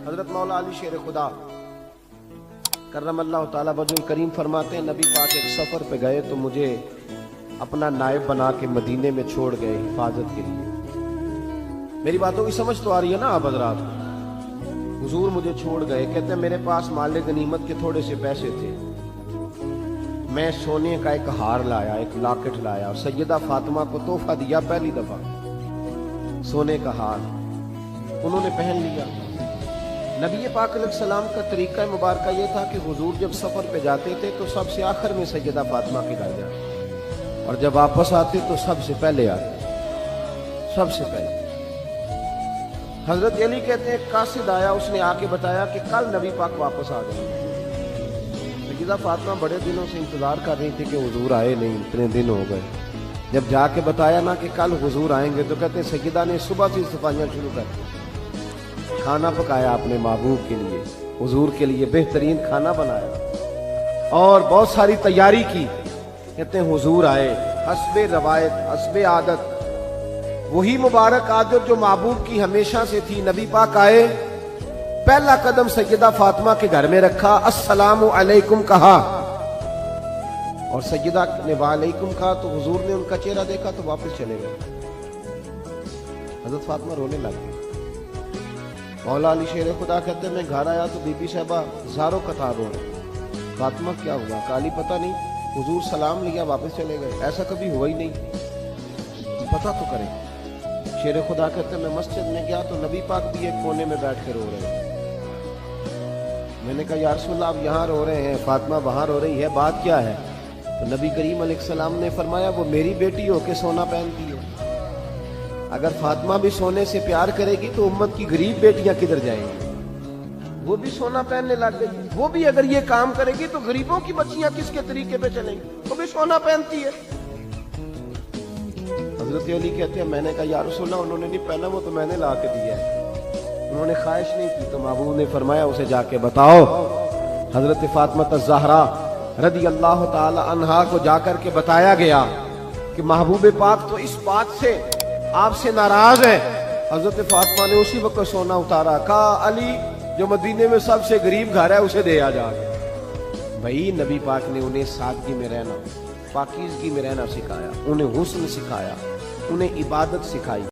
حضرت مولا علی شیر خدا کرم اللہ تعالی وجہ کریم فرماتے ہیں نبی پاک ایک سفر پہ گئے تو مجھے اپنا نائب بنا کے مدینے میں چھوڑ گئے حفاظت کے لیے۔ میری باتوں کی سمجھ تو آ رہی ہے نا آپ حضرات؟ حضور مجھے چھوڑ گئے، کہتے ہیں میرے پاس مال غنیمت کے تھوڑے سے پیسے تھے، میں سونے کا ایک ہار لایا، ایک لاکٹ لایا اور سیدہ فاطمہ کو تحفہ دیا، پہلی دفعہ سونے کا ہار انہوں نے پہن لیا۔ نبی پاک علیہ السلام کا طریقہ مبارکہ یہ تھا کہ حضور جب سفر پہ جاتے تھے تو سب سے آخر میں سیدہ فاطمہ کے گھر جاتے، اور جب واپس آتے تو سب سے پہلے آتے، سب سے پہلے۔ حضرت علی کہتے ہیں قاصد آیا، اس نے آ کے بتایا کہ کل نبی پاک واپس آ گئے۔ سیدہ فاطمہ بڑے دنوں سے انتظار کر رہی تھی کہ حضور آئے نہیں، اتنے دن ہو گئے۔ جب جا کے بتایا نا کہ کل حضور آئیں گے تو کہتے ہیں سیدہ نے صبح سے صفائیاں شروع کر دی، کھانا پکایا اپنے محبوب کے لیے، حضور کے لیے بہترین کھانا بنایا اور بہت ساری تیاری کی۔ کہتے ہیں حضور آئے، حسب روایت حسب عادت، وہی مبارک عادت جو محبوب کی ہمیشہ سے تھی، نبی پاک آئے، پہلا قدم سیدہ فاطمہ کے گھر میں رکھا، السلام علیکم کہا، اور سیدہ نے وعلیکم کہا تو حضور نے ان کا چہرہ دیکھا تو واپس چلے گئے۔ حضرت فاطمہ رونے لگ گئی۔ مولا علی شیر خدا کہتے ہیں میں گھر آیا تو بی بی صاحبہ زاروں قطار رو رہے۔ فاطمہ کیا ہوا؟ کالی پتہ نہیں، حضور سلام لیا واپس چلے گئے، ایسا کبھی ہوا ہی نہیں، پتہ تو کریں۔ شیر خدا کہتے ہیں میں مسجد میں گیا تو نبی پاک بھی ایک کونے میں بیٹھ کے رو رہے ہیں۔ میں نے کہا یا رسول اللہ آپ یہاں رو رہے ہیں، فاطمہ وہاں رو رہی ہے، بات کیا ہے؟ تو نبی کریم علیہ السلام نے فرمایا وہ میری بیٹی ہو کے سونا پہنتی ہے، اگر فاطمہ بھی سونے سے پیار کرے گی تو امت کی غریب بیٹیاں کدھر جائیں گی؟ وہ بھی سونا پہننے لگ گئی، وہ بھی اگر یہ کام کرے گی تو غریبوں کی بچیاں کس کے طریقے پہ چلیں گی؟ وہ بھی سونا پہنتی ہے۔ حضرت علی کہتے ہیں میں نے کہا یا رسول اللہ انہوں نے نہیں پہنا، وہ تو میں نے لا کے دیا ہے، انہوں نے خواہش نہیں کی۔ تو محبوب نے فرمایا اسے جا کے بتاؤ۔ حضرت فاطمہ الزہرا رضی اللہ تعالی عنہا کو جا کر کے بتایا گیا کہ محبوب پاک تو اس بات سے آپ سے ناراض ہے۔ حضرت فاطمہ نے اسی وقت سونا اتارا، کہا علی جو مدینے میں سب سے غریب گھر ہے اسے دے آ جا کے۔ بھائی نبی پاک نے انہیں سادگی میں رہنا، پاکیزگی میں رہنا سکھایا، انہیں حسن سکھایا، انہیں عبادت سکھائی۔